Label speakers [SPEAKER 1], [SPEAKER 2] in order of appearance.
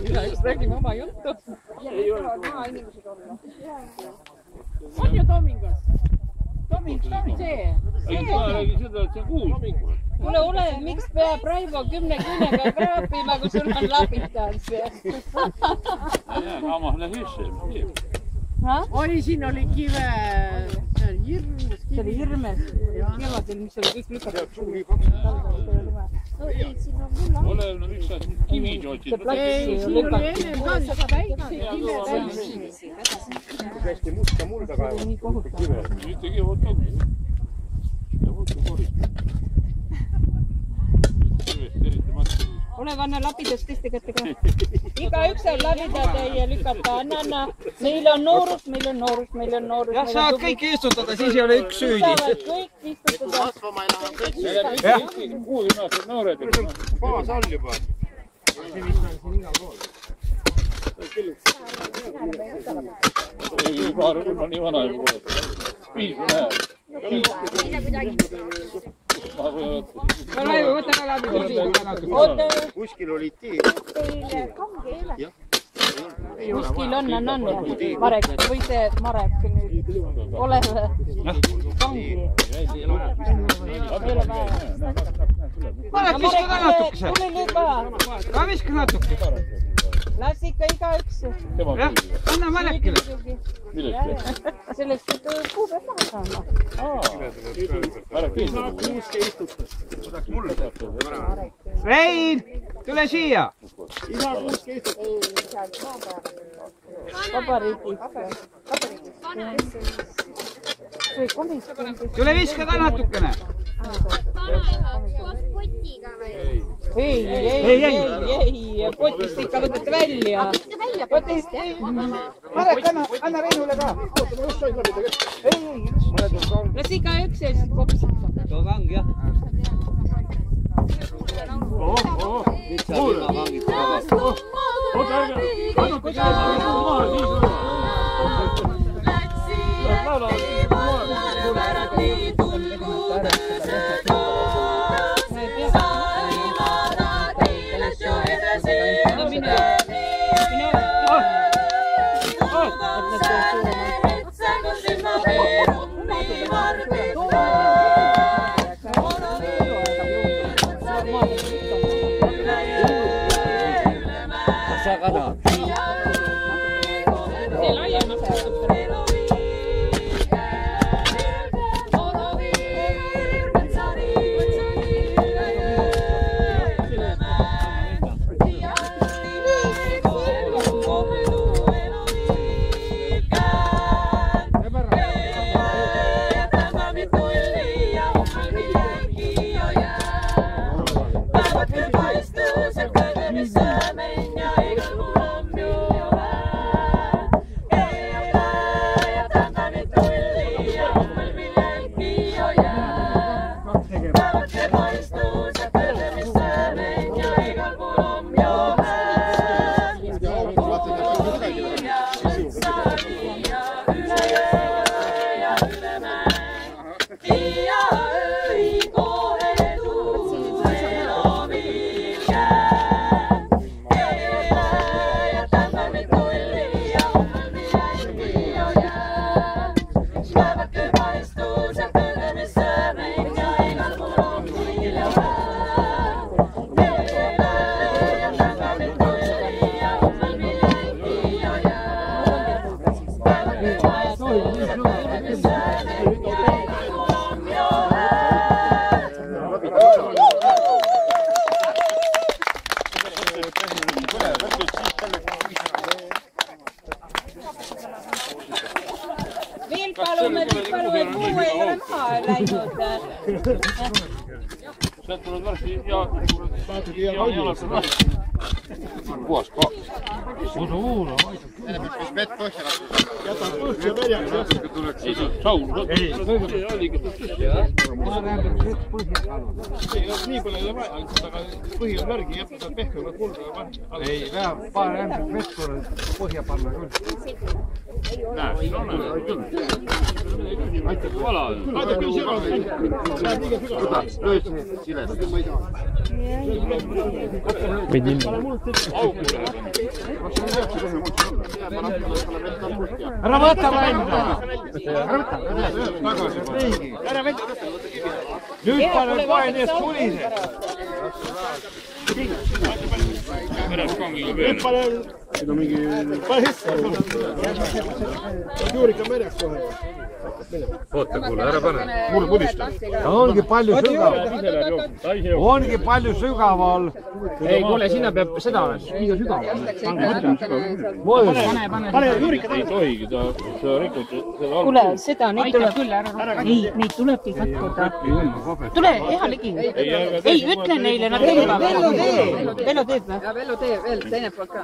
[SPEAKER 1] Igaüks räägime oma juttu. On ju Tomingos? Toming, see.
[SPEAKER 2] Ma räägin seda, et see on kuul.
[SPEAKER 1] Kuule, ole, miks peab Raivo 10 küünega kraapima, kui sul on lapitas?
[SPEAKER 2] Amma lähisse.
[SPEAKER 1] Oi, siin oli kive. See oli hirmes. See oli hirmes. Kevadel, mis oli kõik lükatud.
[SPEAKER 2] Ole, no miks sa kivi otsid?
[SPEAKER 1] Ei, siin oli ennem ka seda väikse kive täis.
[SPEAKER 3] Hästi musta mulda kaeva.
[SPEAKER 2] Ühtegi võtab. Ja võtab korist.
[SPEAKER 1] Ole vanna lapidest teiste kättega. Igaüks on labidad ei lükata. Anna. Meil on noorus, meil on noorus, meil on noorus.
[SPEAKER 4] Jah, saad kõik istutada, siis ei ole üks süüdi.
[SPEAKER 1] Saavad kõik istutada.
[SPEAKER 2] Kuulimaased noored.
[SPEAKER 3] Baas all juba. See vist on siin igal pool.
[SPEAKER 2] Ei, paar on nii vana juba kuulata. Viis on hea.
[SPEAKER 1] Raivo, võta ka läbi.
[SPEAKER 3] Kuskil oli tee.
[SPEAKER 1] Kuskil on. Marek, või see Marek nüüd. Ole või? Kangi. Ei ole vaja.
[SPEAKER 4] Marek, viska ka natukese.
[SPEAKER 1] Tule nüüd vaja.
[SPEAKER 4] Ka viska natuke.
[SPEAKER 1] Las ikka igaüks.
[SPEAKER 4] Jah, anna Marekile.
[SPEAKER 1] Sellest, et kuu peab maha saama.
[SPEAKER 4] Rein, tule siia.
[SPEAKER 1] Vabariigis.
[SPEAKER 4] Tule viska ka natukene.
[SPEAKER 1] Ei, potist ikka võtate välja. Potist, ei.
[SPEAKER 4] Marek, anna Reinule ka.
[SPEAKER 1] Las igaüks ja siis kopsita.
[SPEAKER 4] Too vang, jah.
[SPEAKER 2] Sealt tuleb varsti ja jalad on varsti. Puhas ka. Suur.
[SPEAKER 3] Mis vett põhja?
[SPEAKER 2] Jätab põhja välja. Siis on saun. Ei. Nii palju ei ole vaja, aga põhi on märgi, jätta pehme, kulda.
[SPEAKER 4] Ei, peab paar ämbrit vett põhja panna küll.
[SPEAKER 2] Aita küll sügavalt. Läheb liiga sügavalt. Lööd silet.
[SPEAKER 3] Võid nii.
[SPEAKER 4] Ära võta välja!
[SPEAKER 2] Ära võta!
[SPEAKER 4] Nüüd paned vahe neist pulised!
[SPEAKER 2] Nüüd pane hesse. Juurika mereks kohe.
[SPEAKER 3] Oota, kuule, ära pane.
[SPEAKER 2] Mulle pudistab.
[SPEAKER 4] Ongi palju sügaval. Ongi palju sügaval.
[SPEAKER 3] Ei, kuule, sinna peab seda liiga sügaval.
[SPEAKER 2] Pane Juurika ei tohigi, sa rikud seda algu.
[SPEAKER 1] Kuule, seda, neid tuleb küll ära. Ei, neid tulebki katkuda. Tule, eha ligi. Ei, ütle neile, nad tõmbavad. Vello teeb või?
[SPEAKER 5] Ja Vello teeb veel teine poolt ka.